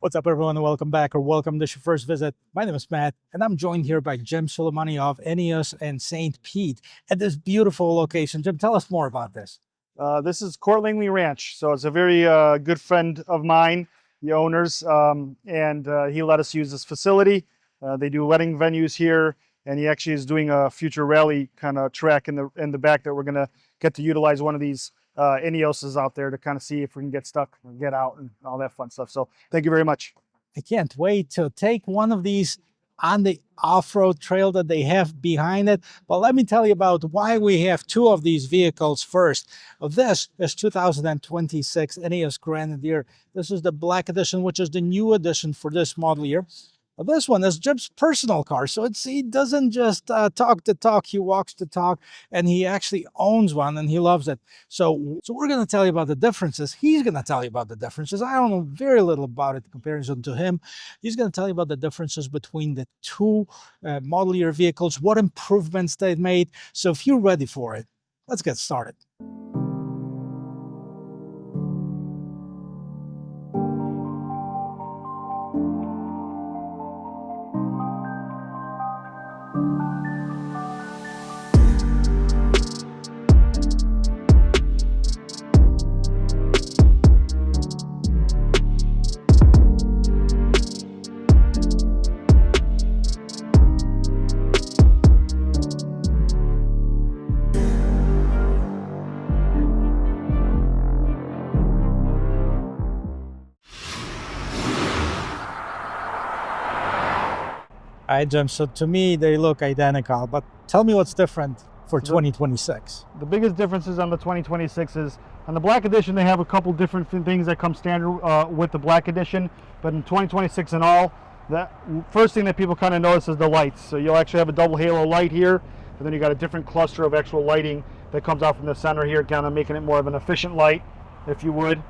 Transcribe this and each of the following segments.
What's up, everyone? Welcome back, or welcome to your first visit. My name is Matt, and I'm joined here by Jim Sulemani of Ineos and St. Pete at this beautiful location. Jim, tell us more about this. This is Court Langley Ranch, so it's a very good friend of mine, the owners, and he let us use this facility. They do wedding venues here, and he actually is doing a future rally kind of track in the back that we're gonna get to utilize one of these Ineoses out there to kind of see if we can get stuck and get out and all that fun stuff. So thank you very much. I can't wait to take one of these on the off-road trail that they have behind it. But let me tell you about why we have two of these vehicles first. This is 2026 Ineos Grenadier. This is the black edition, which is the new edition for this model year. This one is Jim's personal car, so he doesn't just talk the talk, he walks the talk, and he actually owns one and he loves it. So we're going to tell you about the differences. He's going to tell you about the differences. I don't know very little about it in comparison to him. He's going to tell you about the differences between the two model year vehicles, what improvements they made. So if you're ready for it, let's get started. All right, Jim, so to me, they look identical, but tell me what's different for 2026. The biggest differences on the 2026 is on the black edition, they have a couple different things that come standard with the black edition, but in 2026 and all, the first thing that people kind of notice is the lights. So you'll actually have a double halo light here, and then you got a different cluster of actual lighting that comes out from the center here, kind of making it more of an efficient light, if you would.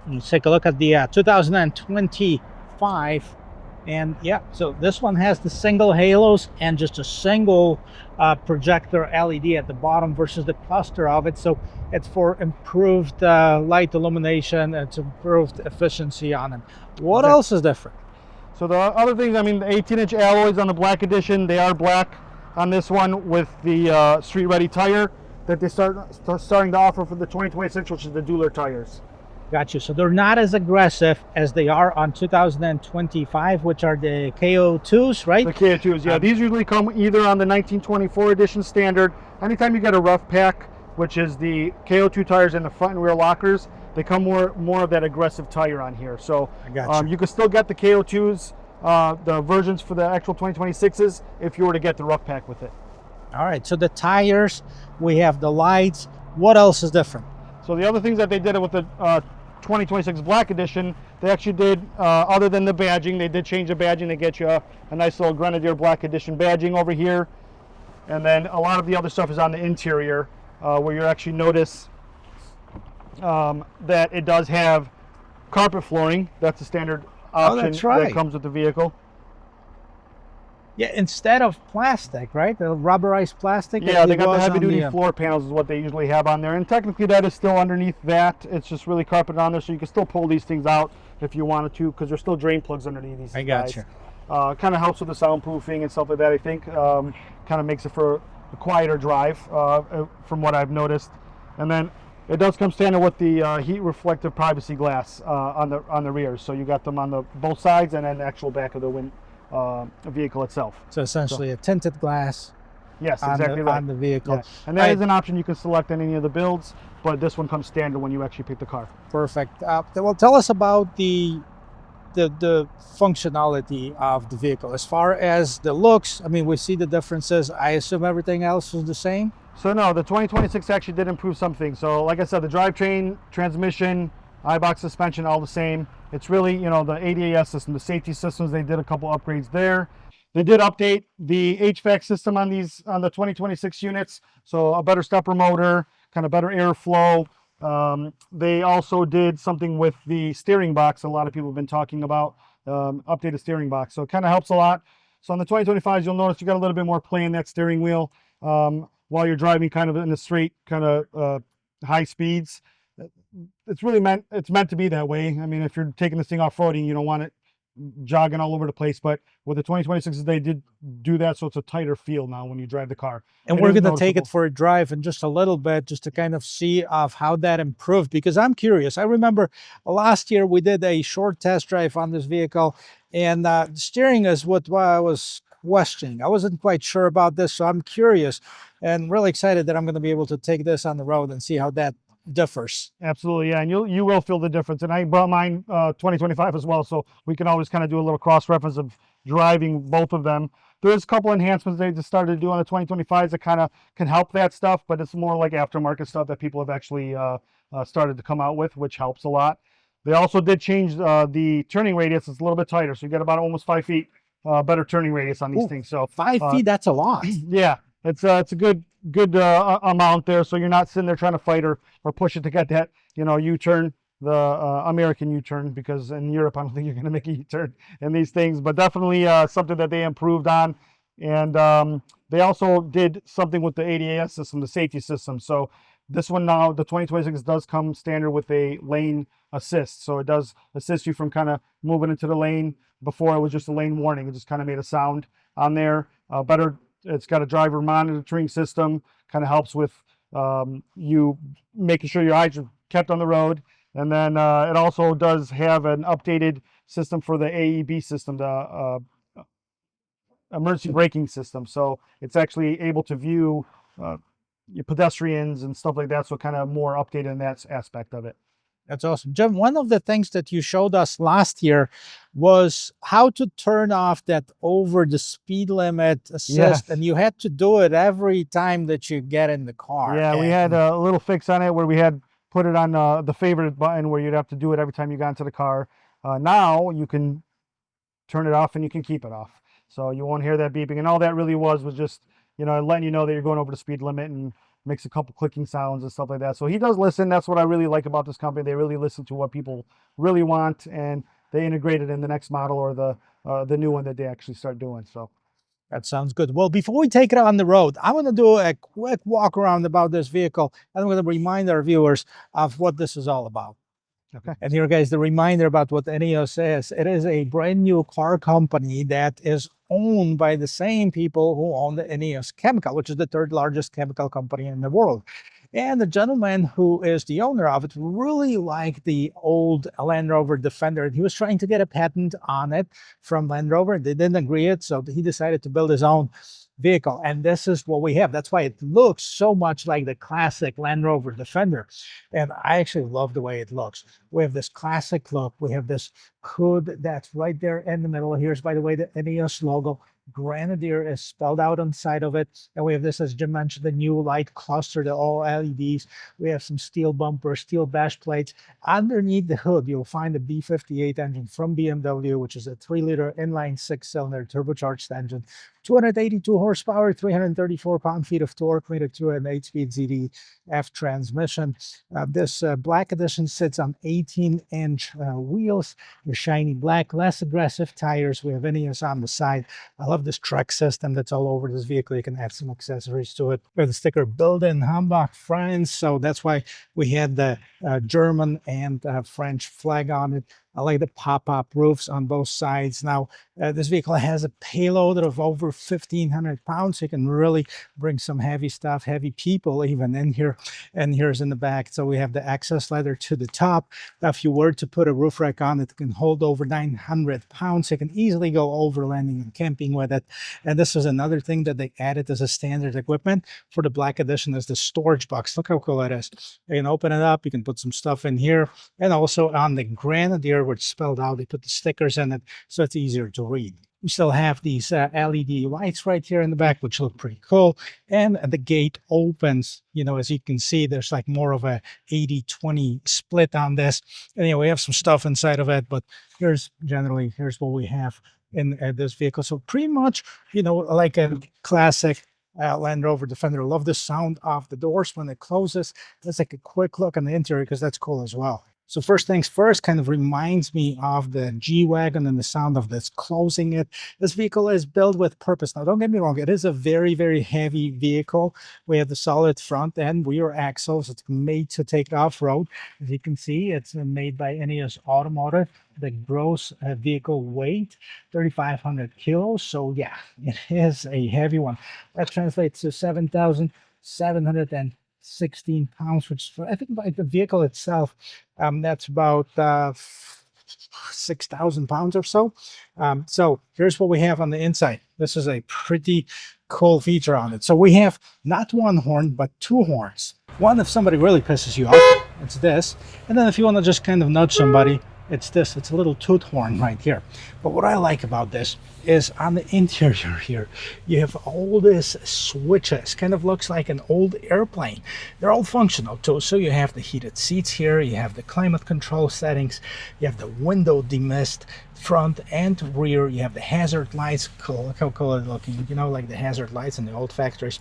Let's take a look at the 2025. And yeah, so this one has the single halos and just a single projector LED at the bottom versus the cluster of it. So it's for improved light illumination, it's improved efficiency on it. What else is different? So the other things, I mean, the 18-inch alloys on the black edition, they are black on this one with the street-ready tire that they starting to offer for the 2026, which is the dueler tires. Got you. So they're not as aggressive as they are on 2025, which are the KO2s, right? The KO2s, yeah. These usually come either on the 1924 edition standard. Anytime you get a rough pack, which is the KO2 tires in the front and rear lockers, they come more of that aggressive tire on here. So you can still get the KO2s, the versions for the actual 2026s, if you were to get the rough pack with it. All right. So the tires, we have the lights. What else is different? So the other things that they did with the 2026 Black Edition, they actually did, other than the badging, they did change the badging to get you a nice little Grenadier Black Edition badging over here. And then a lot of the other stuff is on the interior, where you actually notice that it does have carpet flooring. That's a standard option that comes with the vehicle. Yeah, instead of plastic, right? The rubberized plastic. Yeah, they got the heavy-duty floor panels is what they usually have on there. And technically that is still underneath that. It's just really carpeted on there, so you can still pull these things out if you wanted to, because there's still drain plugs underneath these guys. I got you. Kind of helps with the soundproofing and stuff like that, I think. Kind of makes it for a quieter drive, from what I've noticed. And then it does come standard with the heat reflective privacy glass on the rear. So you got them on the both sides and then the actual back of the vehicle itself. So essentially a tinted glass. Yes, exactly right. On the vehicle. Yeah. And that is an option you can select in any of the builds, but this one comes standard when you actually pick the car. Perfect. Well, tell us about the functionality of the vehicle. As far as the looks, I mean, we see the differences. I assume everything else is the same? So no, the 2026 actually did improve something. So like I said, the drivetrain, transmission, I-box suspension, all the same. It's really, you know, the ADAS system, the safety systems, they did a couple upgrades there. They did update the HVAC system on the 2026 units. So a better stepper motor, kind of better airflow. They also did something with the steering box. A lot of people have been talking about updated steering box. So it kind of helps a lot. So on the 2025s, you'll notice you got a little bit more play in that steering wheel while you're driving kind of in the straight kind of high speeds. it's really meant to be that way. I mean, if you're taking this thing off-roading, you don't want it jogging all over the place. But with the 2026s, they did do that, so it's a tighter feel now when you drive the car. And It we're is going to take it noticeable. for a drive in just a little bit, just to kind of see of how that improved, because I'm curious. I remember last year we did a short test drive on this vehicle, and steering is what I was questioning. I wasn't quite sure about this, so I'm curious and really excited that I'm going to be able to take this on the road and see how that differs. Absolutely, yeah, and you will feel the difference. And I brought mine 2025 as well, so we can always kind of do a little cross reference of driving both of them. There's a couple enhancements they just started to do on the 2025s that kind of can help that stuff, but it's more like aftermarket stuff that people have actually started to come out with, which helps a lot. They also did change the turning radius. It's a little bit tighter, so you get about almost 5 feet better turning radius on these Ooh, things. So 5 feet, that's a lot. yeah, it's a good amount there, so you're not sitting there trying to fight or push it to get that U-turn, the American U-turn, because in Europe I don't think you're going to make a U-turn in these things, but definitely something that they improved on. And they also did something with the ADAS system, the safety system. So this one now, the 2026 does come standard with a lane assist, so it does assist you from kind of moving into the lane. Before it was just a lane warning, it just kind of made a sound on there. Better, it's got a driver monitoring system, kind of helps with you making sure your eyes are kept on the road. And then it also does have an updated system for the AEB system, the emergency braking system. So it's actually able to view your pedestrians and stuff like that. So kind of more updated in that aspect of it. That's awesome. Jim, one of the things that you showed us last year was how to turn off that over the speed limit assist. Yes. And you had to do it every time that you get in the car. Yeah, we had a little fix on it where we had put it on the favorite button where you'd have to do it every time you got into the car. Now you can turn it off and you can keep it off. So you won't hear that beeping. And all that really was just, letting you know that you're going over the speed limit, and makes a couple clicking sounds and stuff like that. So he does listen. That's what I really like about this company. They really listen to what people really want, and they integrate it in the next model or the new one that they actually start doing. So that sounds good. Well, before we take it on the road, I want to do a quick walk around about this vehicle. And I'm going to remind our viewers of what this is all about. okay. And here, guys, the reminder about what Ineos is. It is a brand new car company that is owned by the same people who own the Ineos Chemical, which is the third largest chemical company in the world. And the gentleman who is the owner of it really liked the old Land Rover Defender. He was trying to get a patent on it from Land Rover. They didn't agree it, so he decided to build his own vehicle. And this is what we have. That's why it looks so much like the classic Land Rover Defender. And I actually love the way it looks. We have this classic look. We have this hood that's right there in the middle. Here's, by the way, the Ineos logo. Grenadier is spelled out on the side of it. And we have this, as Jim mentioned, the new light cluster, the all LEDs. We have some steel bumpers, steel bash plates. Underneath the hood, you'll find the B58 engine from BMW, which is a 3-liter inline 6-cylinder turbocharged engine. 282 horsepower, 334 pound-feet of torque, rated to an 8-speed ZD-F transmission. This black edition sits on 18-inch wheels. They're shiny black, less aggressive tires. We have Ineos on the side. I love this truck system that's all over this vehicle. You can add some accessories to it. We have the sticker built in Hamburg, France. So that's why we had the German and French flag on it. I like the pop-up roofs on both sides. Now, this vehicle has a payload of over 1,500 pounds. So you can really bring some heavy stuff, heavy people even in here. And here's in the back. So we have the access ladder to the top. Now, if you were to put a roof rack on it, can hold over 900 pounds. You can easily go overlanding and camping with it. And this is another thing that they added as a standard equipment for the black edition is the storage box. Look how cool it is. You can open it up. You can put some stuff in here. And also on the Grenadier, which is spelled out, they put the stickers in it, so it's easier to read. We still have these LED lights right here in the back, which look pretty cool. And the gate opens, as you can see, there's like more of a 80-20 split on this. Anyway, we have some stuff inside of it, but here's what we have in this vehicle. So pretty much, like a classic Land Rover Defender. I love the sound of the doors when it closes. Let's take a quick look on the interior because that's cool as well. So first things first, kind of reminds me of the G-Wagon and the sound of this closing it. This vehicle is built with purpose. Now, don't get me wrong, it is a very, very heavy vehicle. We have the solid front and rear axles. It's made to take off-road. As you can see, it's made by Ineos Automotive. The gross vehicle weight, 3,500 kilos. So yeah, it is a heavy one. That translates to 7,716 pounds, which I think by the vehicle itself, that's about 6,000 pounds or so. So here's what we have on the inside. This is a pretty cool feature on it. So we have not one horn, but two horns. One if somebody really pisses you off, it's this. And then if you want to just kind of nudge somebody, it's this. It's a little toot horn right here. But what I like about this is on the interior here, you have all these switches. Kind of looks like an old airplane. They're all functional too. So you have the heated seats here, you have the climate control settings, you have the window demist front and rear, you have the hazard lights. Cool, look how cool it's looking, you know, like the hazard lights in the old factories.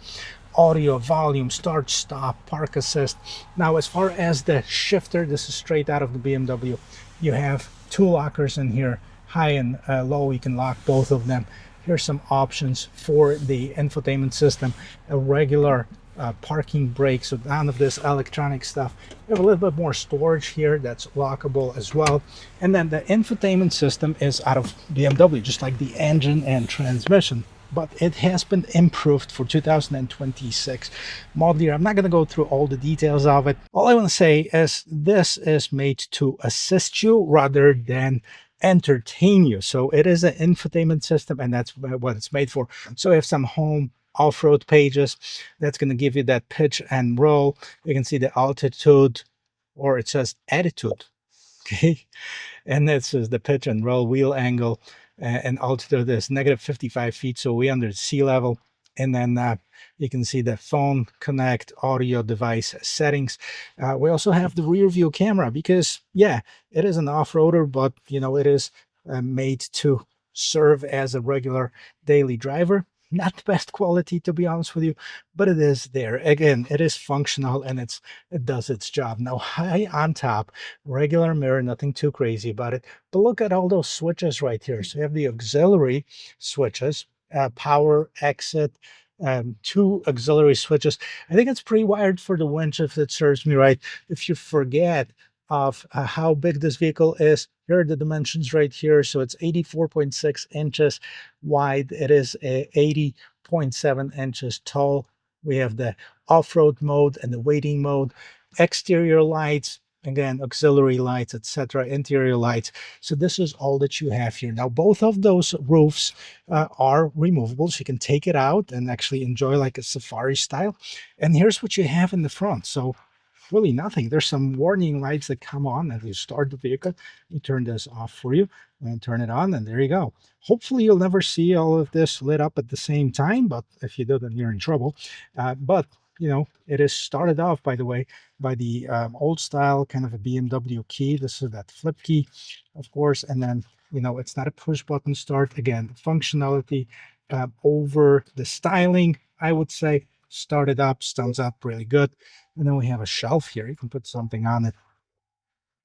Audio, volume, start, stop, park assist. Now, as far as the shifter, this is straight out of the BMW. You have two lockers in here, high and low. You can lock both of them. Here's some options for the infotainment system. A regular parking brake, so none of this electronic stuff. You have a little bit more storage here that's lockable as well. And then the infotainment system is out of BMW, just like the engine and transmission. But it has been improved for 2026 model year. I'm not going to go through all the details of it. All I want to say is this is made to assist you rather than entertain you. So it is an infotainment system, and that's what it's made for. So we have some home off-road pages that's going to give you that pitch and roll. You can see the altitude, or it says attitude. Okay, and this is the pitch and roll, wheel angle, and altitude is negative 55 feet, so we're under sea level. And then you can see the phone connect audio device settings. We also have the rear view camera because, yeah, it is an off-roader, but you know, it is made to serve as a regular daily driver. Not the best quality, to be honest with you, but it is there. Again, it is functional and it does its job. Now, high on top, regular mirror, nothing too crazy about it. But look at all those switches right here. So you have the auxiliary switches, power, exit, two auxiliary switches. I think it's pre-wired for the winch, if it serves me right. If you forget of how big this vehicle is, here are the dimensions right here. So it's 84.6 inches wide. It is 80.7 inches tall. We have the off-road mode and the waiting mode, exterior lights, again, auxiliary lights, etc., interior lights. So this is all that you have here. Now, both of those roofs are removable, so you can take it out and actually enjoy like a safari style. And here's what you have in the front. So really nothing. There's some warning lights that come on as you start the vehicle. You turn this off for you and turn it on, and there you go. Hopefully you'll never see all of this lit up at the same time, but if you do, then you're in trouble. But you know, it is started off, by the way, by the old style kind of a BMW key. This is that flip key, of course, and then, you know, it's not a push button start. Again, the functionality over the styling, I would say, started up, stands up really good. And then we have a shelf here. You can put something on it.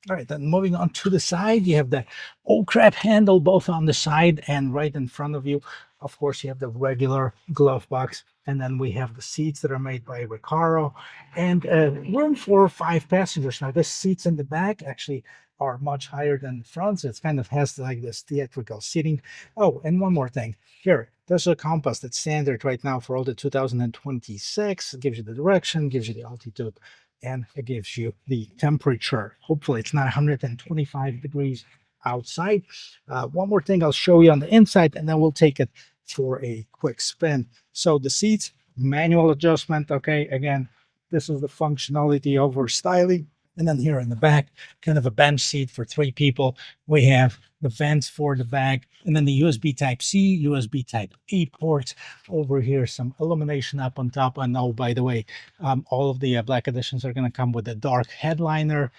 All right, then moving on to the side, you have the oh crap handle both on the side and right in front of you. Of course, you have the regular glove box, and then we have the seats that are made by Recaro, and room for 5 passengers. Now, the seats in the back actually are much higher than the front, so it's kind of has like this theatrical seating. Oh, and one more thing here. There's a compass that's standard right now for all the 2026. It gives you the direction, gives you the altitude, and it gives you the temperature. Hopefully it's not 125 degrees outside. One more thing I'll show you on the inside, and then we'll take it for a quick spin. So the seats, manual adjustment. Okay, again, this is the functionality over styling. And then here in the back, kind of a bench seat for 3 people. We have the vents for the back, and then the USB Type-C, USB Type-A ports. Over here, some illumination up on top. And oh, by the way, all of the black editions are going to come with a dark headliner,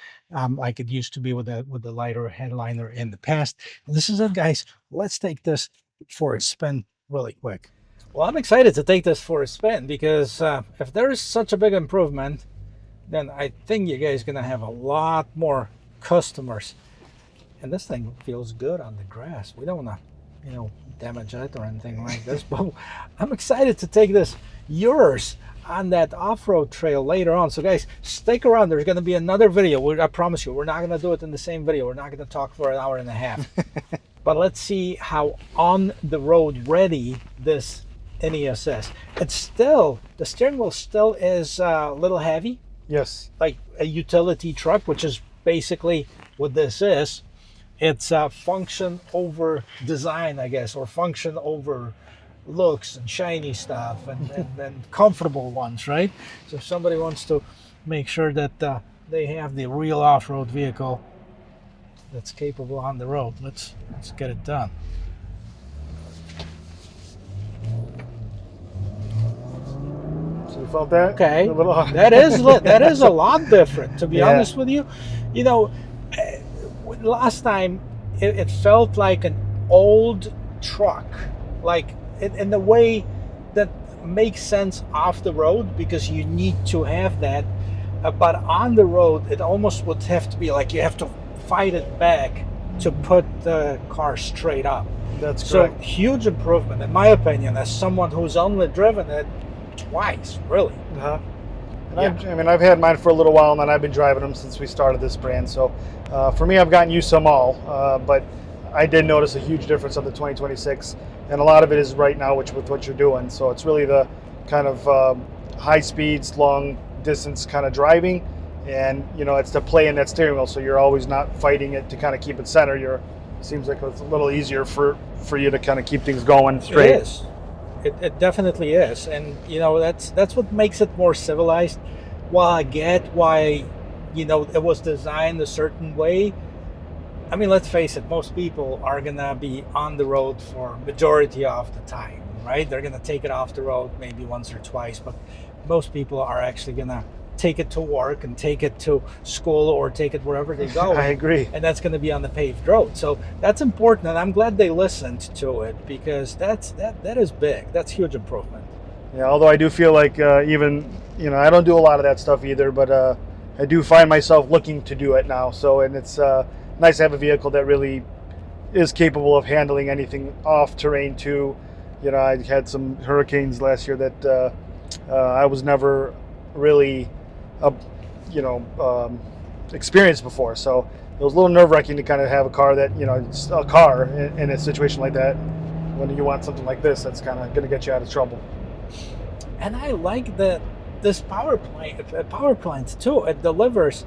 like it used to be with the lighter headliner in the past. And this is it, guys. Let's take this for a spin really quick. Well, I'm excited to take this for a spin because if there is such a big improvement, then I think you guys are going to have a lot more customers. And this thing feels good on the grass. We don't want to, damage it or anything like this. But I'm excited to take yours on that off-road trail later on. So guys, stick around. There's going to be another video. I promise you, we're not going to do it in the same video. We're not going to talk for an hour and a half. But let's see how on the road ready this Ineos is. It's still, the steering wheel still is a little heavy. Yes. Like a utility truck, which is basically what this is. It's function over design, I guess, or function over looks and shiny stuff and comfortable ones, right? So if somebody wants to make sure that they have the real off-road vehicle that's capable on the road, let's get it done. So you felt that? Okay, A little... that is a lot different, to be honest with you. Last time it felt like an old truck, like in the way that makes sense off the road, because you need to have that, but on the road it almost would have to be like you have to fight it back to put the car straight up. That's correct. So huge improvement, in my opinion, as someone who's only driven it twice, really. Uh-huh. And I've had mine for a little while, and I've been driving them since we started this brand. So for me, I've gotten used to them all, but I did notice a huge difference on the 2026, and a lot of it is right now with what you're doing. So it's really the kind of high speeds, long distance kind of driving, and it's the play in that steering wheel, so you're always not fighting it to kind of keep it center. It seems like it's a little easier for you to kind of keep things going straight. It is. It definitely is, and that's what makes it more civilized. While I get why it was designed a certain way, I mean, let's face it, most people are gonna be on the road for majority of the time, right? They're gonna take it off the road maybe once or twice, but most people are actually gonna take it to work and take it to school or take it wherever they go. I agree. And that's going to be on the paved road. So that's important, and I'm glad they listened to it, because that is big. That's huge improvement. Yeah, although I do feel like even, I don't do a lot of that stuff either, but I do find myself looking to do it now. So, and it's nice to have a vehicle that really is capable of handling anything off terrain too. I had some hurricanes last year that I was never really experienced before, so it was a little nerve-wracking to kind of have a car that it's a car in a situation like that, when you want something like this that's kind of going to get you out of trouble. And I like this power plant too. It delivers.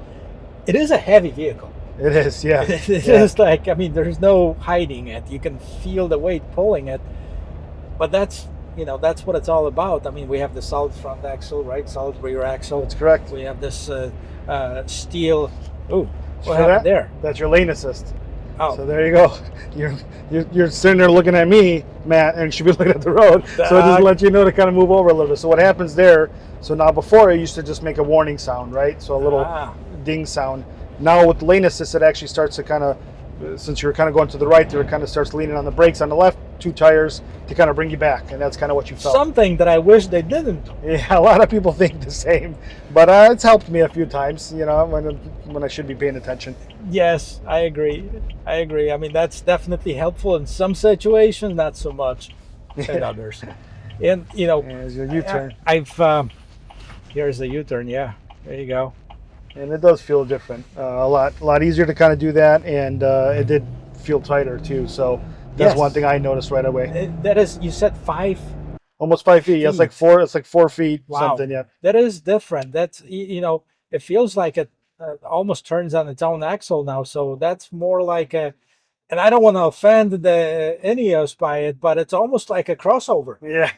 It is a heavy vehicle. It is, yeah. It is like, I mean, there's no hiding it. You can feel the weight pulling it, but that's what it's all about. I mean, we have the solid front axle, right? Solid rear axle. That's correct. We have this steel. Ooh, what happened there? That's your lane assist. Oh, so there you go. You're sitting there looking at me, Matt, and you should be looking at the road. So it just lets you know to kind of move over a little bit. So what happens there? So now before it used to just make a warning sound, right? So a little ding sound. Now with lane assist, it actually starts to kind of, since you're kind of going to the right there, it kind of starts leaning on the brakes on the left, 2 tires to kind of bring you back, and that's kind of what you felt. Something that I wish they didn't. Yeah, a lot of people think the same, but it's helped me a few times, when I should be paying attention. Yes, I agree. I mean, that's definitely helpful in some situations, not so much in others. And there's your U-turn. Here's the U-turn. Yeah, there you go. And it does feel different, a lot easier to kind of do that, and it did feel tighter too. So that's one thing I noticed right away. That is, you said 5, almost 5 feet. Yeah, it's like 4. It's like 4 feet. Wow. Something. Yeah. That is different. That's it feels like it almost turns on its own axle now. So that's more like and I don't want to offend the Ineos by it, but it's almost like a crossover. Yeah.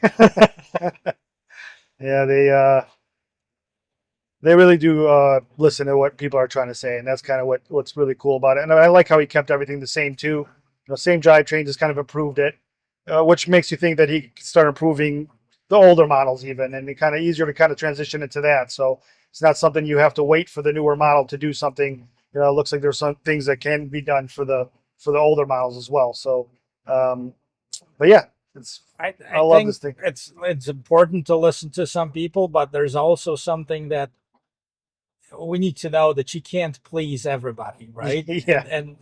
Yeah, they really do listen to what people are trying to say, and that's kind of what's really cool about it. And I like how he kept everything the same too. Same drivetrain, just kind of improved it, which makes you think that he could start improving the older models even, and it kind of easier to kind of transition into that. So it's not something you have to wait for the newer model to do something. It looks like there's some things that can be done for the older models as well. So, but yeah, I love this thing. It's important to listen to some people, but there's also something that we need to know that you can't please everybody, right? Yeah. And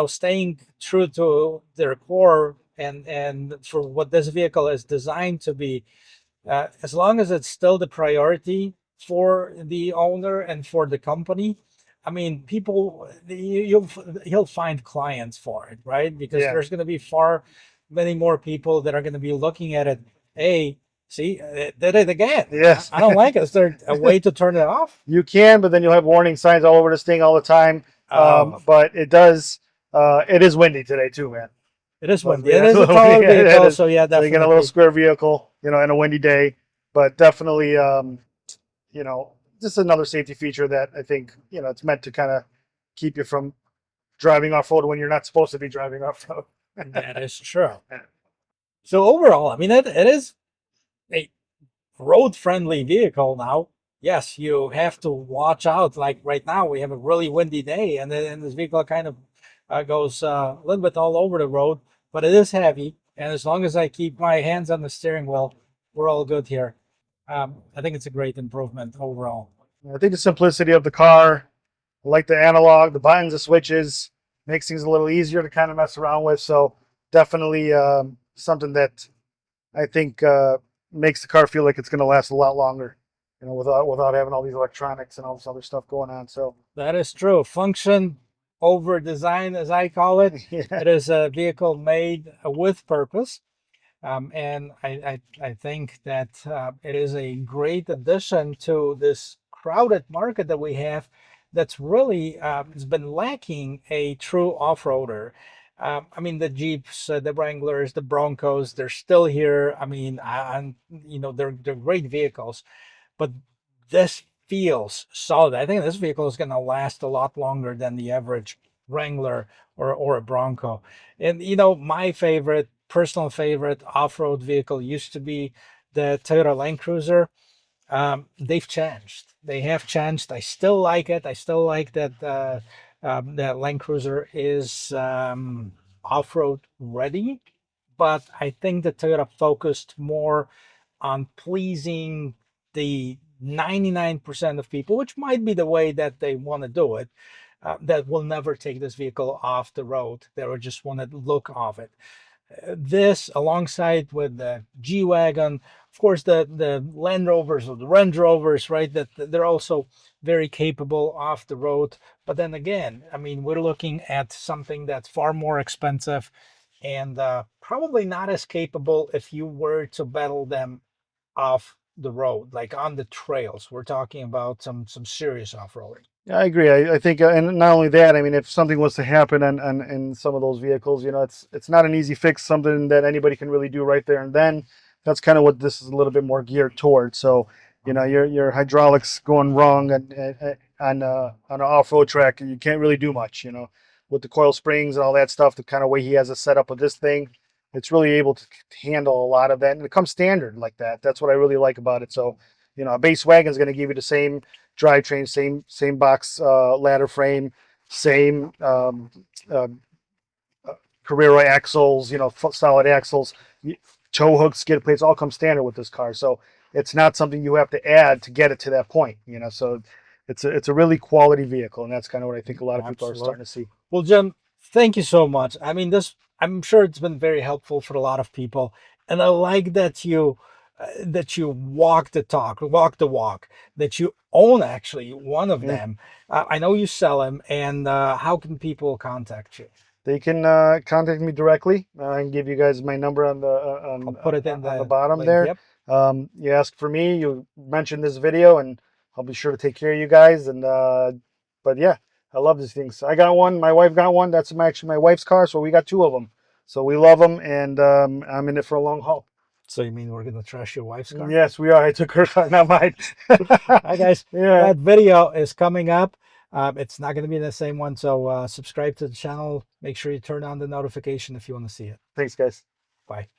staying true to their core and for what this vehicle is designed to be, as long as it's still the priority for the owner and for the company. I mean, people, he'll find clients for it, right? Because Yeah. there's going to be far many more people that are going to be looking at it. Hey, see, it did it again. Yes. I don't like it. Is there a way to turn it off? You can, but then you'll have warning signs all over this thing all the time. Oh, But it does. It is windy today too, man. it is Must windy. be It a is a little- taller yeah, it vehicle, is. so yeah, So you get a little definitely. square vehicle, in a windy day. But definitely, just another safety feature that I think it's meant to kind of keep you from driving off road when you're not supposed to be driving off road. That is true. So overall, I mean, it is a road-friendly vehicle now. Yes, you have to watch out. Like right now, we have a really windy day, and then this vehicle kind of goes a little bit all over the road, but it is heavy. And as long as I keep my hands on the steering wheel, we're all good here. I think it's a great improvement overall. I think the simplicity of the car, I like the analog, the buttons, the switches, makes things a little easier to kind of mess around with. So definitely something that I think makes the car feel like it's going to last a lot longer, without having all these electronics and all this other stuff going on. So That is true. Function over design, as I call it. yeah, It is a vehicle made with purpose. And I think that it is a great addition to this crowded market that we have that's really has been lacking a true off-roader. I mean, the Jeeps, the Wranglers, the Broncos, they're still here. I mean, they're great vehicles, but this feels solid. I think this vehicle is going to last a lot longer than the average Wrangler or a Bronco. And my personal favorite off-road vehicle used to be the Toyota Land Cruiser. They've changed. They have changed. I still like it. I still like that Land Cruiser is off-road ready, but I think the Toyota focused more on pleasing the 99% of people, which might be the way that they want to do it, that will never take this vehicle off the road. They will just want to look of it. This, alongside with the G-Wagon, of course, the Land Rovers or the Range Rovers, right, that they're also very capable off the road. But then again, I mean, we're looking at something that's far more expensive and probably not as capable if you were to battle them off the road, like on the trails. We're talking about some serious off-roading. yeah, I agree. I think, and not only that, I mean, if something was to happen in some of those vehicles, it's not an easy fix, something that anybody can really do right there and then. That's kind of what this is a little bit more geared toward. So, your hydraulics going wrong on an off-road track, you can't really do much. With the coil springs and all that stuff, the kind of way he has it set up with this thing, it's really able to handle a lot of that, and it comes standard like that. That's what I really like about it. So, a base wagon is going to give you the same drivetrain, same box ladder frame, same Carrera axles, solid axles, tow hooks, skid plates, all come standard with this car. So it's not something you have to add to get it to that point. So it's a really quality vehicle, and that's kind of what I think a lot of people are starting to see. Well, Jim, thank you so much. I mean, I'm sure it's been very helpful for a lot of people, and I like that you walk the talk, walk the walk, that you own actually one of them. I know you sell them, and how can people contact you? They can contact me directly. I can give you guys my number on the I'll put it in on the bottom link. there. Yep. You ask for me, you mention this video, and I'll be sure to take care of you guys. And but yeah, I love these things. I got one. My wife got one. That's actually my wife's car, so we got two of them. So we love them, and I'm in it for a long haul. So you mean we're gonna trash your wife's car? Yes, we are. I took her car, not mine. Hi guys. Yeah. That video is coming up. It's not going to be the same one, so subscribe to the channel. Make sure you turn on the notification if you want to see it. Thanks, guys. Bye.